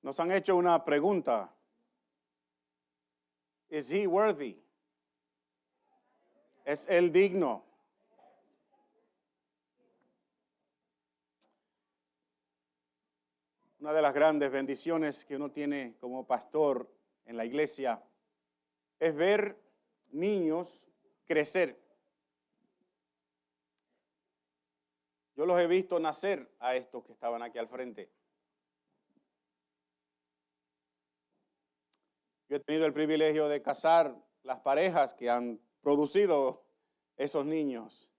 Nos han hecho una pregunta. ¿Is he worthy? ¿Es él digno? Una de las grandes bendiciones que uno tiene como pastor en la iglesia es ver niños crecer. Yo los he visto nacer a estos que estaban aquí al frente. Yo he tenido el privilegio de casar las parejas que han producido esos niños.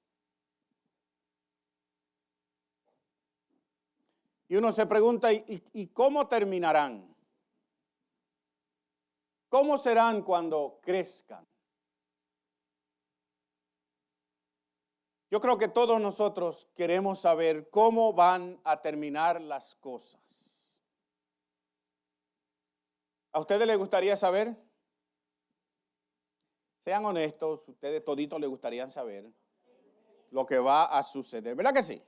Y uno se pregunta, ¿y cómo terminarán? ¿Cómo serán cuando crezcan? Yo creo que todos nosotros queremos saber cómo van a terminar las cosas. ¿A ustedes les gustaría saber? Sean honestos, ustedes toditos les gustaría saber lo que va a suceder, ¿verdad que sí?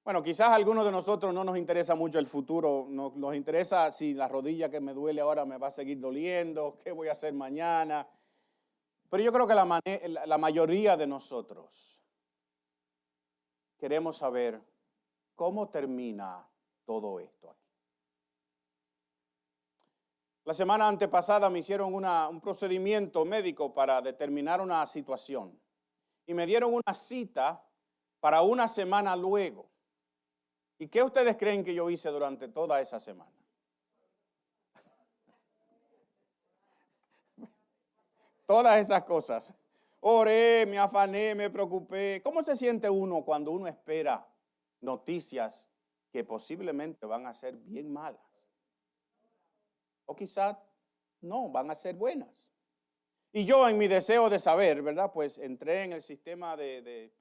Bueno, quizás a algunos de nosotros no nos interesa mucho el futuro, nos interesa si la rodilla que me duele ahora me va a seguir doliendo, qué voy a hacer mañana. Pero yo creo que la mayoría de nosotros queremos saber cómo termina todo esto aquí. La semana antepasada me hicieron un procedimiento médico para determinar una situación y me dieron una cita para una semana luego. ¿Y qué ustedes creen que yo hice durante toda esa semana? Todas esas cosas. Oré, me afané, me preocupé. ¿Cómo se siente uno cuando uno espera noticias que posiblemente van a ser bien malas? O quizás no, van a ser buenas. Y yo en mi deseo de saber, ¿verdad? Pues entré en el sistema de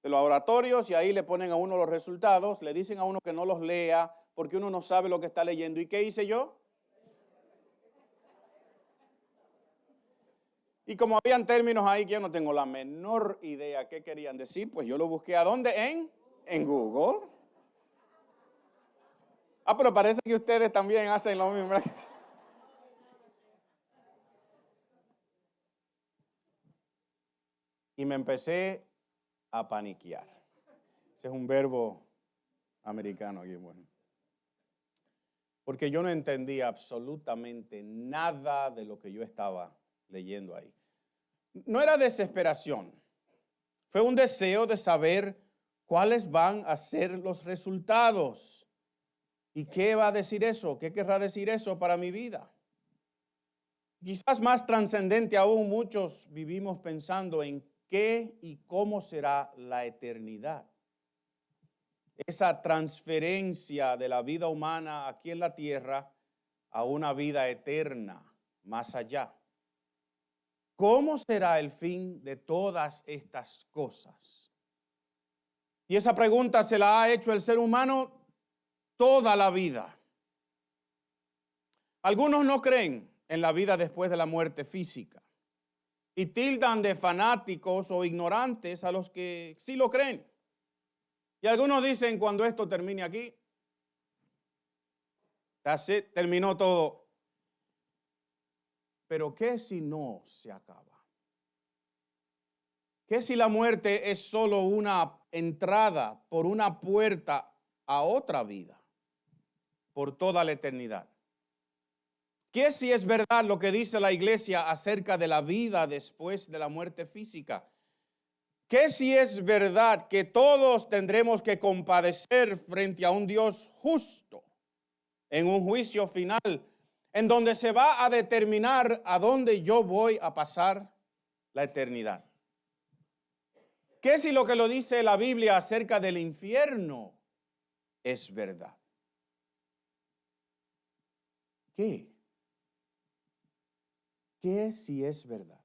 los laboratorios y ahí le ponen a uno los resultados, le dicen a uno que no los lea porque uno no sabe lo que está leyendo. ¿Y qué hice yo? Y como habían términos ahí que yo no tengo la menor idea qué querían decir, pues yo lo busqué ¿a dónde? En Google. Ah, pero parece que ustedes también hacen lo mismo. Y me empecé a paniquear. Ese es un verbo americano aquí, bueno. Porque yo no entendía absolutamente nada de lo que yo estaba leyendo ahí. No era desesperación, fue un deseo de saber cuáles van a ser los resultados. ¿Y qué va a decir eso? ¿Qué querrá decir eso para mi vida? Quizás más trascendente aún, muchos vivimos pensando en qué y cómo será la eternidad. Esa transferencia de la vida humana aquí en la tierra a una vida eterna más allá. ¿Cómo será el fin de todas estas cosas? Y esa pregunta se la ha hecho el ser humano toda la vida. Algunos no creen en la vida después de la muerte física y tildan de fanáticos o ignorantes a los que sí lo creen. Y algunos dicen cuando esto termine aquí, así terminó todo. Pero ¿qué si no se acaba? ¿Qué si la muerte es solo una entrada por una puerta a otra vida por toda la eternidad? ¿Qué si es verdad lo que dice la iglesia acerca de la vida después de la muerte física? ¿Qué si es verdad que todos tendremos que compadecer frente a un Dios justo en un juicio final en donde se va a determinar a dónde yo voy a pasar la eternidad? ¿Qué si lo que lo dice la Biblia acerca del infierno es verdad? ¿Qué? ¿Qué si es verdad?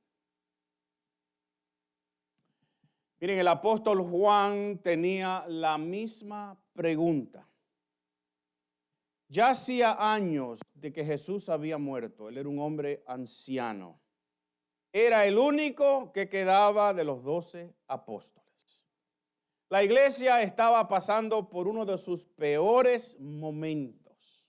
Miren, el apóstol Juan tenía la misma pregunta. Ya hacía años de que Jesús había muerto. Él era un hombre anciano. Era el único que quedaba de los 12 apóstoles. La iglesia estaba pasando por uno de sus peores momentos.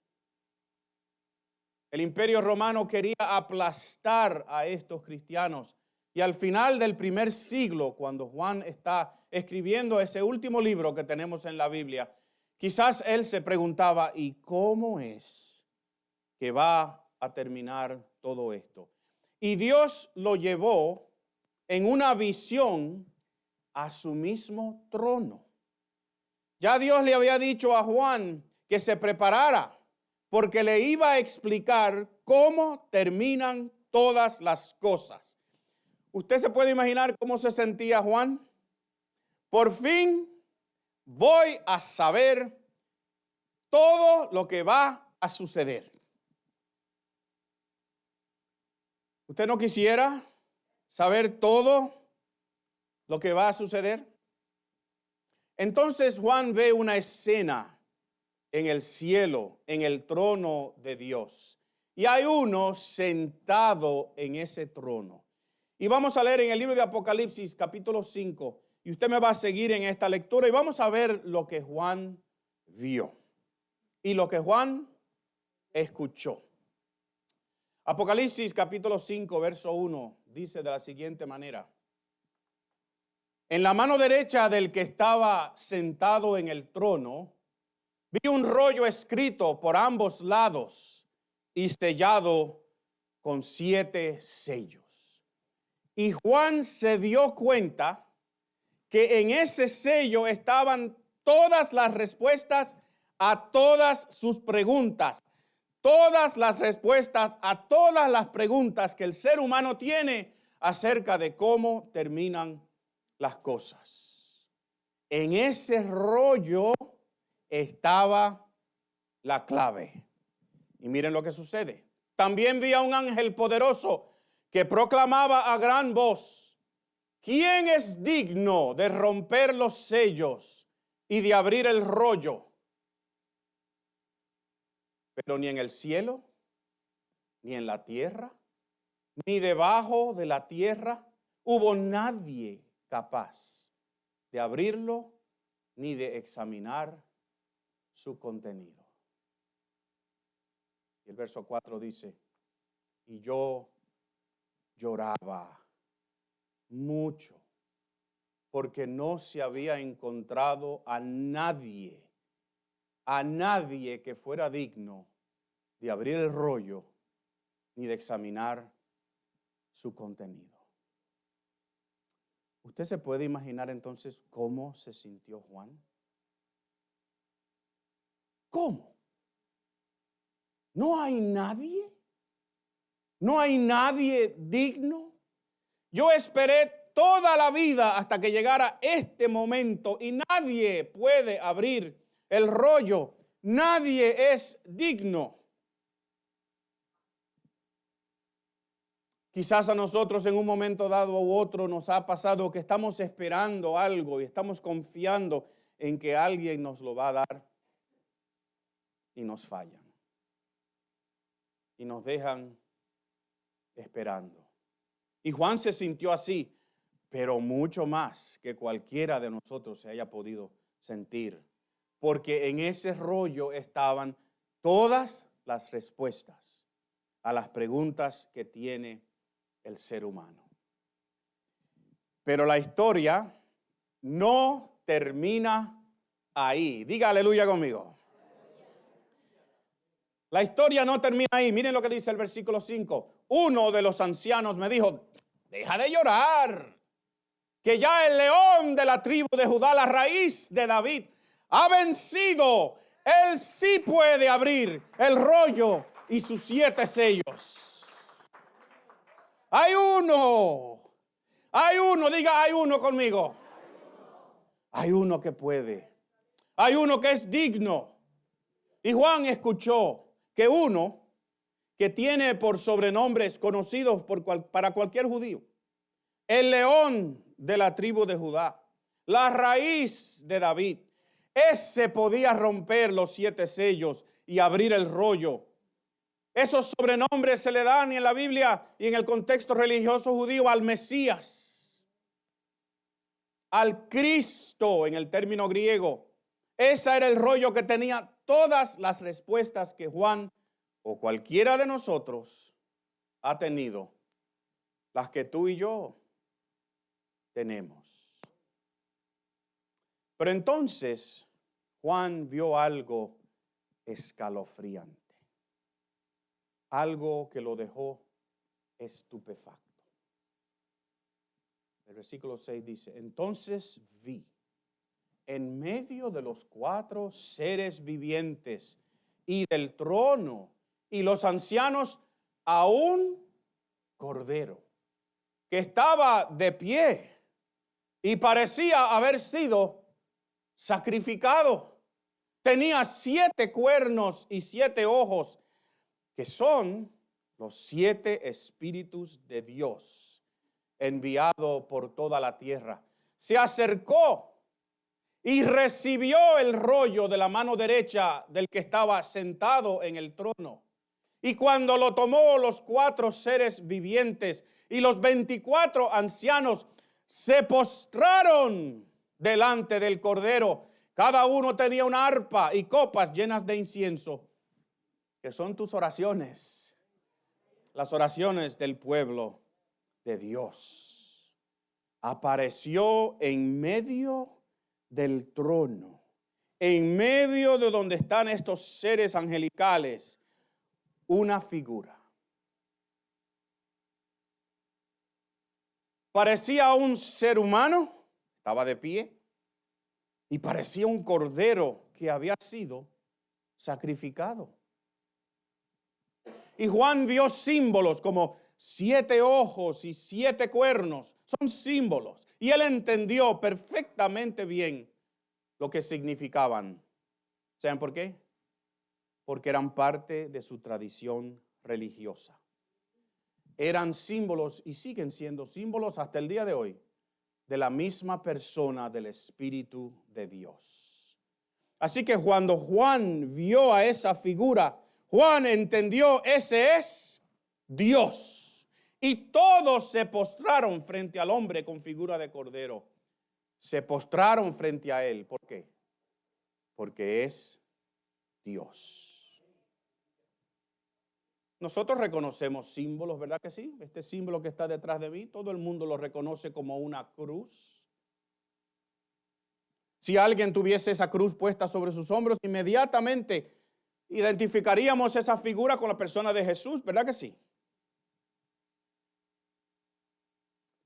El Imperio Romano quería aplastar a estos cristianos. Y al final del primer siglo, cuando Juan está escribiendo ese último libro que tenemos en la Biblia, quizás él se preguntaba, ¿y cómo es que va a terminar todo esto? Y Dios lo llevó en una visión a su mismo trono. Ya Dios le había dicho a Juan que se preparara porque le iba a explicar cómo terminan todas las cosas. ¿Usted se puede imaginar cómo se sentía Juan? Por fin voy a saber todo lo que va a suceder. ¿Usted no quisiera saber todo lo que va a suceder? Entonces Juan ve una escena en el cielo, en el trono de Dios. Y hay uno sentado en ese trono. Y vamos a leer en el libro de Apocalipsis, capítulo 5. Y usted me va a seguir en esta lectura y vamos a ver lo que Juan vio y lo que Juan escuchó. Apocalipsis, capítulo 5, verso 1, dice de la siguiente manera. En la mano derecha del que estaba sentado en el trono, vi un rollo escrito por ambos lados y sellado con 7 sellos. Y Juan se dio cuenta que en ese sello estaban todas las respuestas a todas sus preguntas. Todas las respuestas a todas las preguntas que el ser humano tiene acerca de cómo terminan las cosas. En ese rollo estaba la clave. Y miren lo que sucede. También vi a un ángel poderoso que proclamaba a gran voz: ¿quién es digno de romper los sellos y de abrir el rollo? Pero ni en el cielo, ni en la tierra, ni debajo de la tierra hubo nadie capaz de abrirlo ni de examinar su contenido. Y el verso 4 dice: y yo lloraba mucho porque no se había encontrado a nadie que fuera digno de abrir el rollo ni de examinar su contenido. ¿Usted se puede imaginar entonces cómo se sintió Juan? ¿Cómo? ¿No hay nadie? ¿No hay nadie digno? Yo esperé toda la vida hasta que llegara este momento y nadie puede abrir el rollo. Nadie es digno. Quizás a nosotros en un momento dado u otro nos ha pasado que estamos esperando algo y estamos confiando en que alguien nos lo va a dar y nos fallan. Y nos dejan esperando. Y Juan se sintió así, pero mucho más que cualquiera de nosotros se haya podido sentir, porque en ese rollo estaban todas las respuestas a las preguntas que tiene el ser humano. Pero la historia no termina ahí. Diga aleluya conmigo. La historia no termina ahí. Miren lo que dice el versículo 5. Uno de los ancianos me dijo: deja de llorar, que ya el león de la tribu de Judá, la raíz de David, ha vencido. Él sí puede abrir el rollo y sus 7 sellos. Hay uno, diga hay uno conmigo. Hay uno que puede, hay uno que es digno. Y Juan escuchó que uno que tiene por sobrenombres conocidos para cualquier judío, el león de la tribu de Judá, la raíz de David, ese podía romper los 7 sellos y abrir el rollo. Esos sobrenombres se le dan en la Biblia y en el contexto religioso judío al Mesías. al Cristo en el término griego. Ese era el rollo que tenía todas las respuestas que Juan o cualquiera de nosotros ha tenido, las que tú y yo tenemos. Pero entonces Juan vio algo escalofriante, algo que lo dejó estupefacto. El versículo 6 dice, entonces vi en medio de los 4 seres vivientes y del trono y los ancianos a un cordero que estaba de pie y parecía haber sido sacrificado. Tenía 7 cuernos y 7 ojos, que son los 7 espíritus de Dios enviado por toda la tierra. Se acercó y recibió el rollo de la mano derecha del que estaba sentado en el trono. Y cuando lo tomó, los 4 seres vivientes y los 24 ancianos se postraron delante del Cordero. Cada uno tenía una arpa y copas llenas de incienso, que son tus oraciones, las oraciones del pueblo de Dios. Apareció en medio del trono, en medio de donde están estos seres angelicales, una figura. Parecía un ser humano, estaba de pie, y parecía un cordero que había sido sacrificado. Y Juan vio símbolos como 7 ojos y 7 cuernos. Son símbolos. Y él entendió perfectamente bien lo que significaban. ¿Saben por qué? Porque eran parte de su tradición religiosa. Eran símbolos y siguen siendo símbolos hasta el día de hoy de la misma persona del Espíritu de Dios. Así que cuando Juan vio a esa figura, Juan entendió, ese es Dios. Y todos se postraron frente al hombre con figura de cordero. Se postraron frente a él. ¿Por qué? Porque es Dios. Nosotros reconocemos símbolos, ¿verdad que sí? Este símbolo que está detrás de mí, todo el mundo lo reconoce como una cruz. Si alguien tuviese esa cruz puesta sobre sus hombros, inmediatamente identificaríamos esa figura con la persona de Jesús, ¿verdad que sí?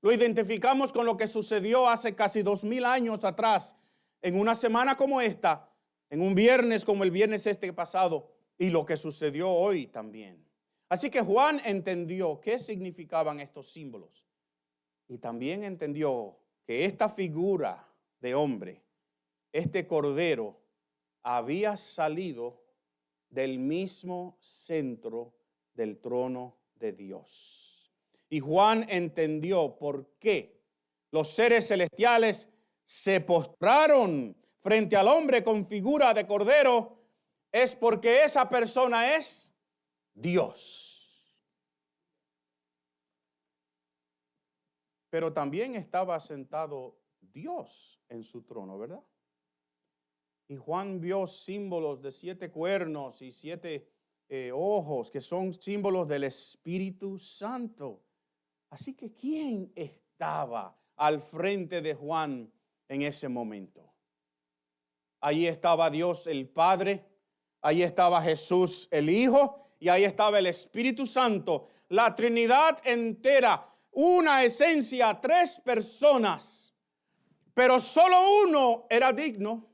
Lo identificamos con lo que sucedió hace casi 2000 años atrás, en una semana como esta, en un viernes como el viernes este pasado, y lo que sucedió hoy también. Así que Juan entendió qué significaban estos símbolos y también entendió que esta figura de hombre, este cordero, había salido del mismo centro del trono de Dios. Y Juan entendió por qué los seres celestiales se postraron frente al hombre con figura de cordero, es porque esa persona es Dios. Pero también estaba sentado Dios en su trono, ¿verdad? Y Juan vio símbolos de 7 cuernos y 7 ojos, que son símbolos del Espíritu Santo. Así que, ¿quién estaba al frente de Juan en ese momento? Allí estaba Dios el Padre, allí estaba Jesús el Hijo, y ahí estaba el Espíritu Santo, la Trinidad entera, una esencia, 3 personas, pero solo uno era digno.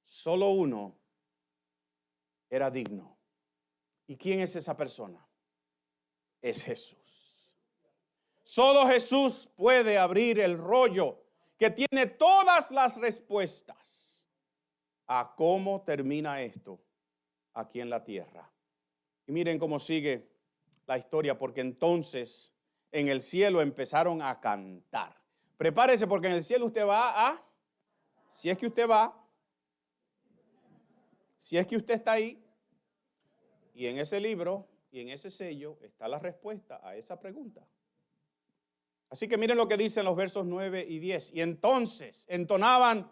Solo uno era digno. ¿Y quién es esa persona? Es Jesús. Solo Jesús puede abrir el rollo que tiene todas las respuestas a cómo termina esto aquí en la tierra. Y miren cómo sigue la historia, porque entonces en el cielo empezaron a cantar. Prepárese, porque en el cielo usted va a, si es que usted va, si es que usted está ahí, y en ese libro y en ese sello está la respuesta a esa pregunta. Así que miren lo que dicen los versos 9 y 10. Y entonces entonaban,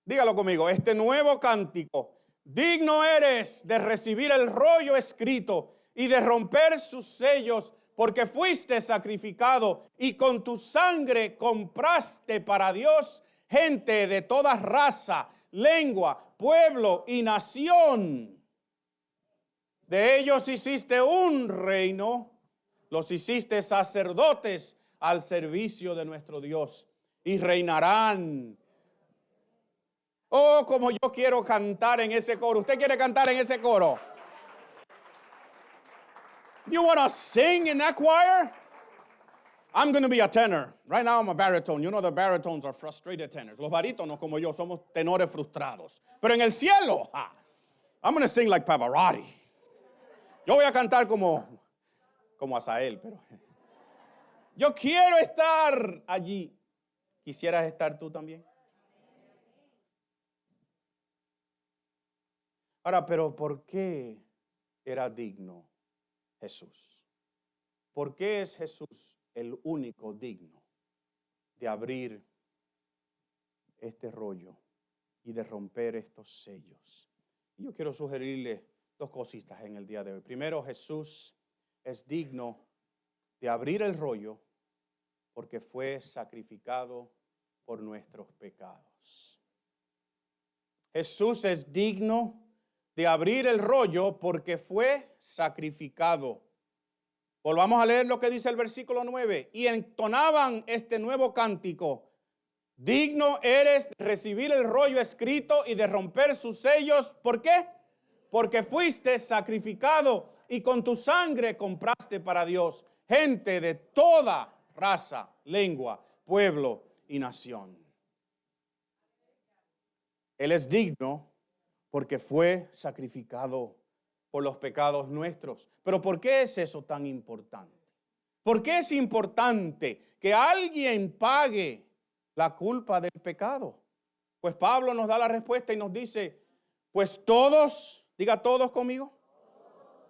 dígalo conmigo, este nuevo cántico. Digno eres de recibir el rollo escrito y de romper sus sellos, porque fuiste sacrificado y con tu sangre compraste para Dios gente de toda raza, lengua, pueblo y nación. De ellos hiciste un reino, los hiciste sacerdotes al servicio de nuestro Dios y reinarán. Oh, como yo quiero cantar en ese coro. ¿Usted quiere cantar en ese coro? You want to sing in that choir? I'm going to be a tenor. Right now I'm a baritone. You know the baritones are frustrated tenors. Los barítonos como yo somos tenores frustrados. Pero en el cielo, I'm going to sing like Pavarotti. Yo voy a cantar como Asael, pero yo quiero estar allí. ¿Quisieras estar tú también? Ahora, pero ¿por qué era digno Jesús? ¿Por qué es Jesús el único digno de abrir este rollo y de romper estos sellos? Y yo quiero sugerirle dos cositas en el día de hoy. Primero, Jesús es digno de abrir el rollo porque fue sacrificado por nuestros pecados. Jesús es digno de abrir el rollo porque fue sacrificado. Volvamos a leer lo que dice el versículo 9. Y entonaban este nuevo cántico. Digno eres de recibir el rollo escrito y de romper sus sellos. ¿Por qué? Porque fuiste sacrificado y con tu sangre compraste para Dios gente de toda raza, lengua, pueblo y nación. Él es digno porque fue sacrificado por los pecados nuestros. Pero ¿por qué es eso tan importante? ¿Por qué es importante que alguien pague la culpa del pecado? Pues Pablo nos da la respuesta y nos dice, pues todos, diga todos conmigo,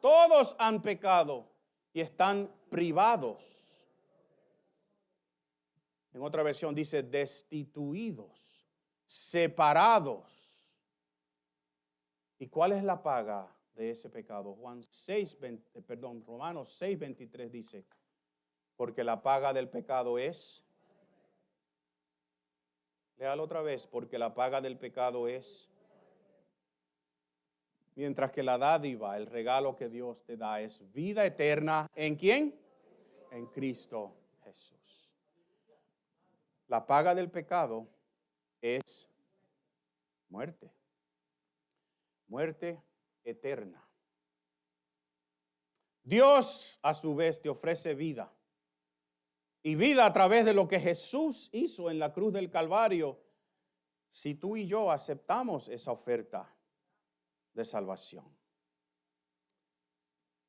todos han pecado y están privados. En otra versión dice destituidos, separados. ¿Y cuál es la paga de ese pecado? Romanos 6:23 dice, porque la paga del pecado es, léalo otra vez, porque la paga del pecado es, mientras que la dádiva, el regalo que Dios te da es vida eterna, ¿en quién? En Cristo Jesús. La paga del pecado es muerte. Muerte eterna. Dios a su vez te ofrece vida. Y vida a través de lo que Jesús hizo en la cruz del Calvario. Si tú y yo aceptamos esa oferta de salvación.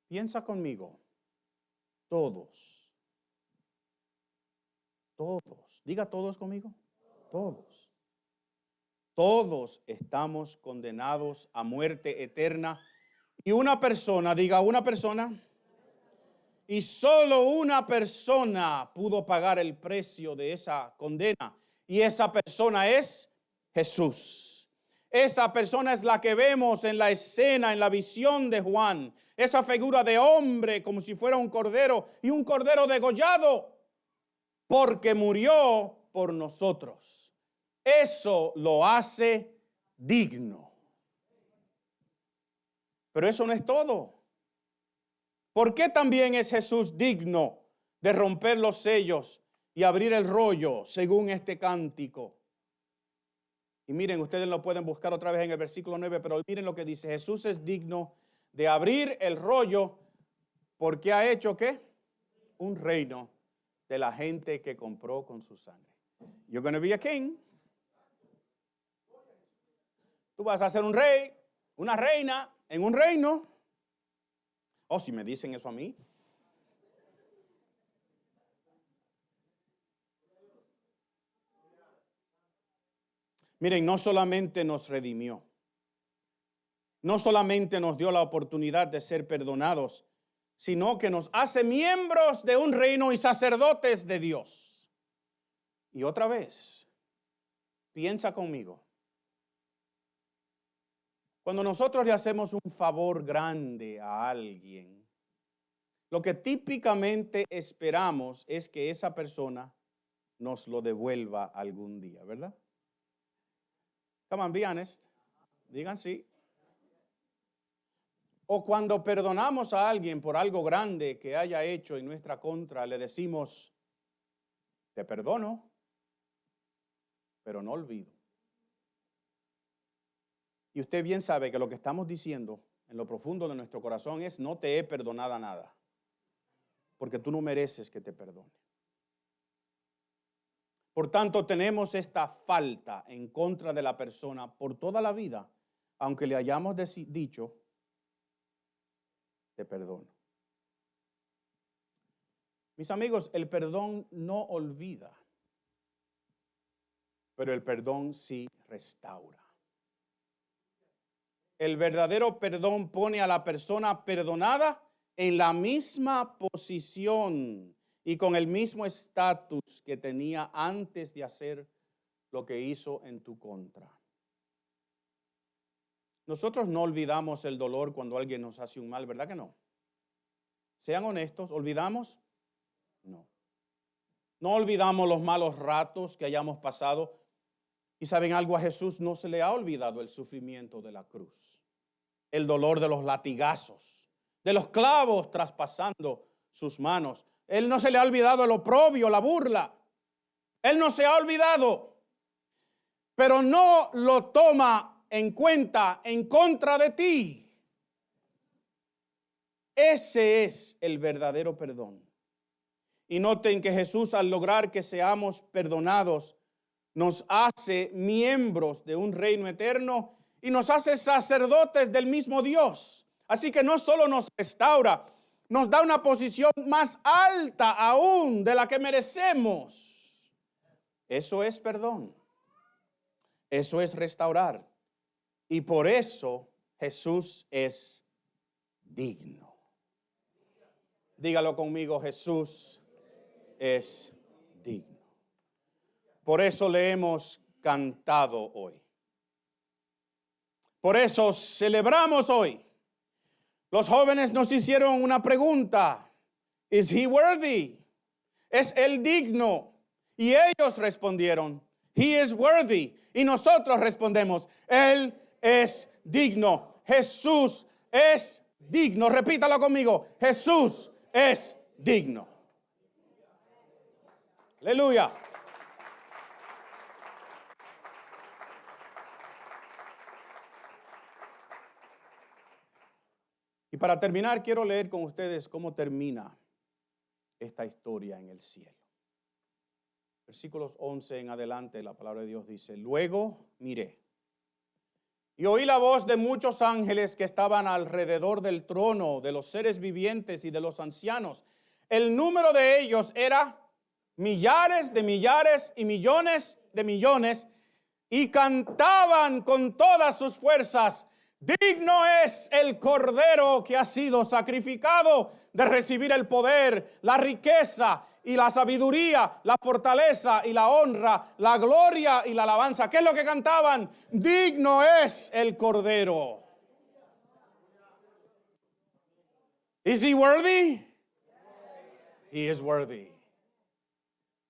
Piensa conmigo. Todos. Diga todos conmigo. Todos. Todos estamos condenados a muerte eterna. Y una persona, diga una persona, y solo una persona pudo pagar el precio de esa condena. Y esa persona es Jesús. Esa persona es la que vemos en la escena, en la visión de Juan. Esa figura de hombre como si fuera un cordero y un cordero degollado porque murió por nosotros. Eso lo hace digno. Pero eso no es todo. ¿Por qué también es Jesús digno de romper los sellos y abrir el rollo según este cántico? Y miren, ustedes lo pueden buscar otra vez en el versículo 9, pero miren lo que dice. Jesús es digno de abrir el rollo porque ha hecho ¿qué? Un reino de la gente que compró con su sangre. You're going to be a king. Tú vas a ser un rey, una reina en un reino. Oh, si me dicen eso a mí. Miren, no solamente nos redimió, no solamente nos dio la oportunidad de ser perdonados, sino que nos hace miembros de un reino y sacerdotes de Dios. Y otra vez, piensa conmigo. Cuando nosotros le hacemos un favor grande a alguien, lo que típicamente esperamos es que esa persona nos lo devuelva algún día, ¿verdad? Come on, be honest. Digan sí. O cuando perdonamos a alguien por algo grande que haya hecho en nuestra contra, le decimos, te perdono, pero no olvido. Y usted bien sabe que lo que estamos diciendo en lo profundo de nuestro corazón es, no te he perdonado nada, porque tú no mereces que te perdone. Por tanto, tenemos esta falta en contra de la persona por toda la vida, aunque le hayamos dicho, te perdono. Mis amigos, el perdón no olvida, pero el perdón sí restaura. El verdadero perdón pone a la persona perdonada en la misma posición y con el mismo estatus que tenía antes de hacer lo que hizo en tu contra. Nosotros no olvidamos el dolor cuando alguien nos hace un mal, ¿verdad que no? Sean honestos, ¿olvidamos? No. No olvidamos los malos ratos que hayamos pasado. Y saben algo, a Jesús no se le ha olvidado el sufrimiento de la cruz, el dolor de los latigazos, de los clavos traspasando sus manos. Él no se le ha olvidado el oprobio, la burla. Él no se ha olvidado, pero no lo toma en cuenta en contra de ti. Ese es el verdadero perdón. Y noten que Jesús, al lograr que seamos perdonados, nos hace miembros de un reino eterno y nos hace sacerdotes del mismo Dios. Así que no solo nos restaura, nos da una posición más alta aún de la que merecemos. Eso es perdón. Eso es restaurar. Y por eso Jesús es digno. Dígalo conmigo, Jesús es digno. Por eso le hemos cantado hoy. Por eso celebramos hoy. Los jóvenes nos hicieron una pregunta. ¿Is he worthy? ¿Es él digno? Y ellos respondieron, he is worthy. Y nosotros respondemos, él es digno. Jesús es digno. Repítalo conmigo. Jesús es digno. Aleluya. Y para terminar, quiero leer con ustedes cómo termina esta historia en el cielo. Versículos 11 en adelante, la palabra de Dios dice, luego miré y oí la voz de muchos ángeles que estaban alrededor del trono, de los seres vivientes y de los ancianos. El número de ellos era millares de millares y millones de millones, y cantaban con todas sus fuerzas, digno es el Cordero que ha sido sacrificado de recibir el poder, la riqueza y la sabiduría, la fortaleza y la honra, la gloria y la alabanza. ¿Qué es lo que cantaban? Digno es el Cordero. Is he worthy? He is worthy.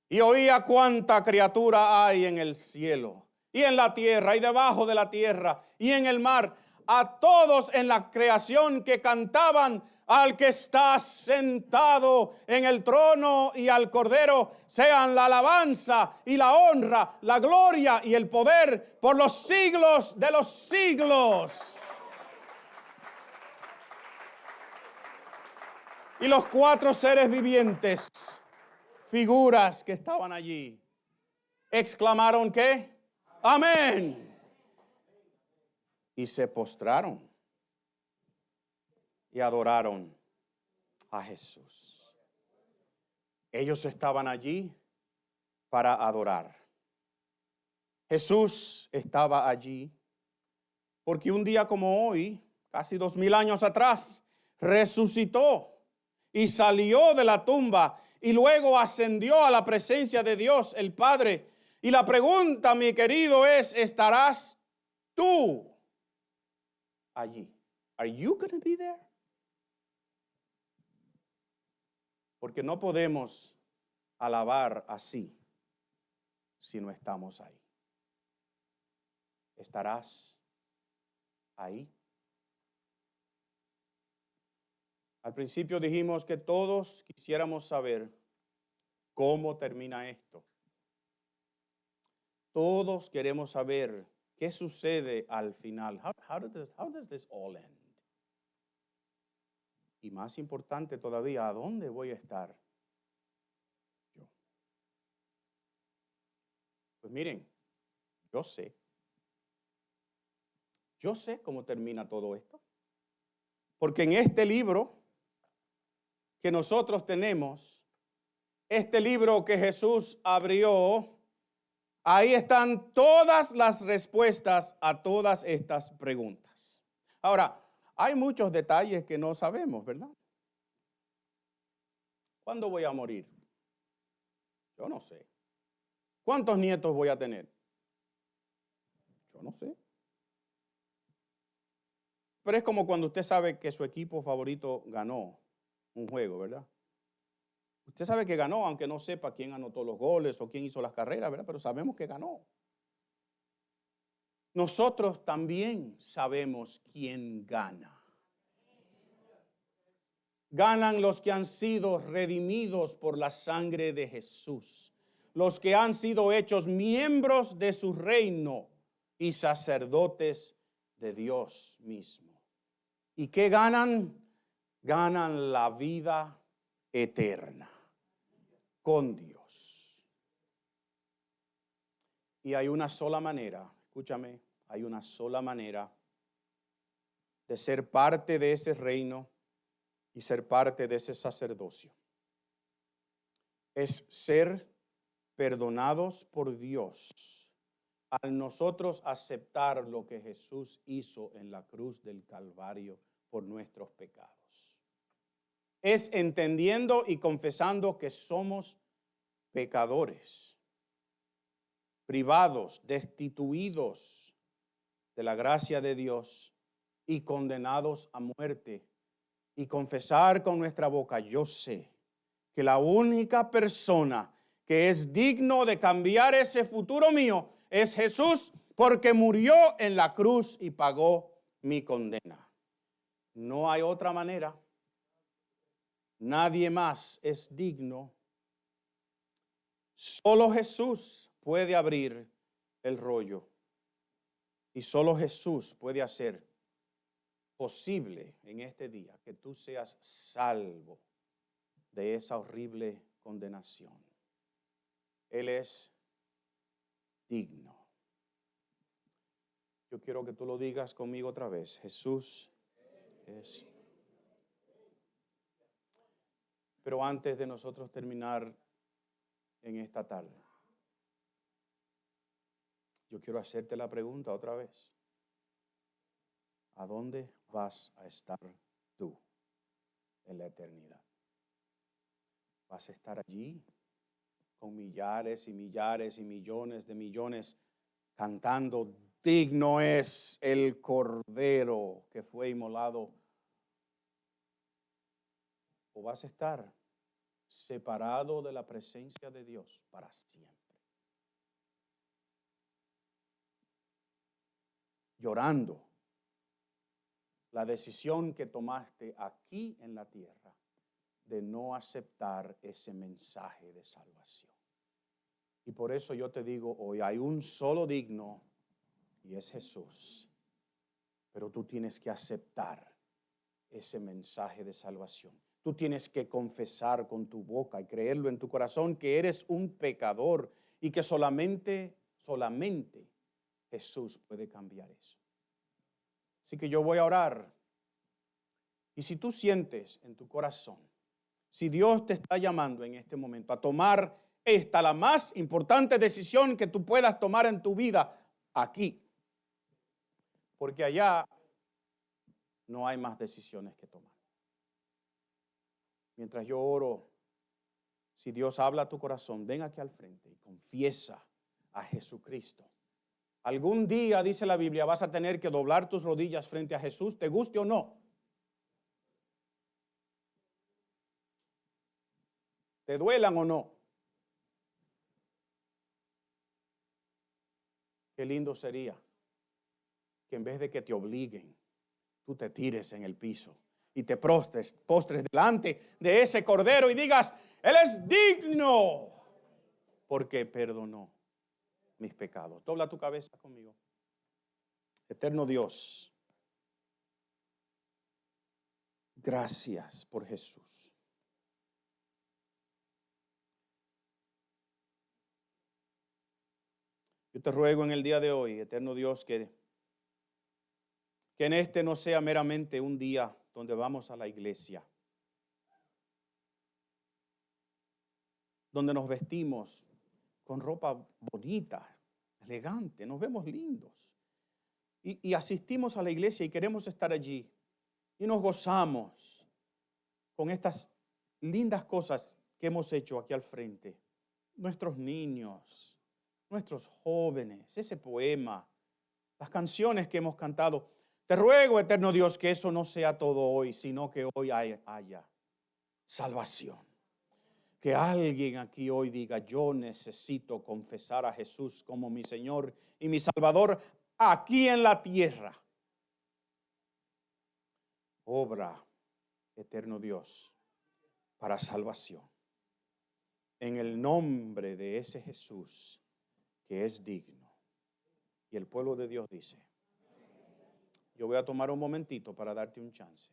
Y oía cuánta criatura hay en el cielo, y en la tierra, y debajo de la tierra, y en el mar, a todos en la creación que cantaban al que está sentado en el trono y al Cordero, sean la alabanza y la honra, la gloria y el poder por los siglos de los siglos. Y los cuatro seres vivientes, figuras que estaban allí, exclamaron ¿qué? Amén. Y se postraron y adoraron a Jesús. Ellos estaban allí para adorar. Jesús estaba allí porque un día como hoy, casi 2000 años atrás, resucitó y salió de la tumba y luego ascendió a la presencia de Dios el Padre. Y la pregunta, mi querido, es, ¿estarás tú allí? Are you going to be there? Porque no podemos alabar así si no estamos ahí. ¿Estarás ahí? Al principio dijimos que todos quisiéramos saber cómo termina esto. Todos queremos saber qué sucede al final. How does this all end? Y más importante todavía, ¿a dónde voy a estar yo? Pues miren, yo sé cómo termina todo esto. Porque en este libro que nosotros tenemos, este libro que Jesús abrió, ahí están todas las respuestas a todas estas preguntas. Ahora, hay muchos detalles que no sabemos, ¿verdad? ¿Cuándo voy a morir? Yo no sé. ¿Cuántos nietos voy a tener? Yo no sé. Pero es como cuando usted sabe que su equipo favorito ganó un juego, ¿verdad? Usted sabe que ganó, aunque no sepa quién anotó los goles o quién hizo las carreras, ¿verdad? Pero sabemos que ganó. Nosotros también sabemos quién gana. Ganan los que han sido redimidos por la sangre de Jesús, los que han sido hechos miembros de su reino y sacerdotes de Dios mismo. ¿Y qué ganan? Ganan la vida eterna con Dios. Y hay una sola manera, escúchame, hay una sola manera de ser parte de ese reino y ser parte de ese sacerdocio. Es ser perdonados por Dios al nosotros aceptar lo que Jesús hizo en la cruz del Calvario por nuestros pecados. Es entendiendo y confesando que somos pecadores, privados, destituidos de la gracia de Dios y condenados a muerte. Y confesar con nuestra boca, yo sé que la única persona que es digno de cambiar ese futuro mío es Jesús, porque murió en la cruz y pagó mi condena. No hay otra manera. Nadie más es digno. Solo Jesús puede abrir el rollo. Y solo Jesús puede hacer posible en este día que tú seas salvo de esa horrible condenación. Él es digno. Yo quiero que tú lo digas conmigo otra vez. Jesús es. Pero antes de nosotros terminar en esta tarde, yo quiero hacerte la pregunta otra vez. ¿A dónde vas a estar tú en la eternidad? ¿Vas a estar allí con millares y millares y millones de millones cantando, digno es el Cordero que fue inmolado? ¿O vas a estar separado de la presencia de Dios para siempre? Llorando la decisión que tomaste aquí en la tierra de no aceptar ese mensaje de salvación. Y por eso yo te digo hoy, hay un solo digno y es Jesús. Pero tú tienes que aceptar ese mensaje de salvación. Tú tienes que confesar con tu boca y creerlo en tu corazón que eres un pecador y que solamente Jesús puede cambiar eso. Así que yo voy a orar. Y si tú sientes en tu corazón, si Dios te está llamando en este momento a tomar la más importante decisión que tú puedas tomar en tu vida, aquí. Porque allá no hay más decisiones que tomar. mientras yo oro, si Dios habla a tu corazón, ven aquí al frente y confiesa a Jesucristo. Algún día, dice la Biblia, vas a tener que doblar tus rodillas frente a Jesús, te guste o no. Te duelan o no. Qué lindo sería que en vez de que te obliguen, tú te tires en el piso y te postres delante de ese Cordero y digas, Él es digno, porque perdonó mis pecados. Dobla tu cabeza conmigo. Eterno Dios, gracias por Jesús. Yo te ruego en el día de hoy, eterno Dios, que en este no sea meramente un día donde vamos a la iglesia, donde nos vestimos con ropa bonita, elegante, nos vemos lindos. Y asistimos a la iglesia y queremos estar allí. Y nos gozamos con estas lindas cosas que hemos hecho aquí al frente. Nuestros niños, nuestros jóvenes, ese poema, las canciones que hemos cantado. Te ruego, eterno Dios, que eso no sea todo hoy, sino que hoy haya salvación. Que alguien aquí hoy diga, yo necesito confesar a Jesús como mi Señor y mi Salvador aquí en la tierra. Obra, eterno Dios, para salvación. En el nombre de ese Jesús que es digno. Y el pueblo de Dios dice, yo voy a tomar un momentito para darte un chance.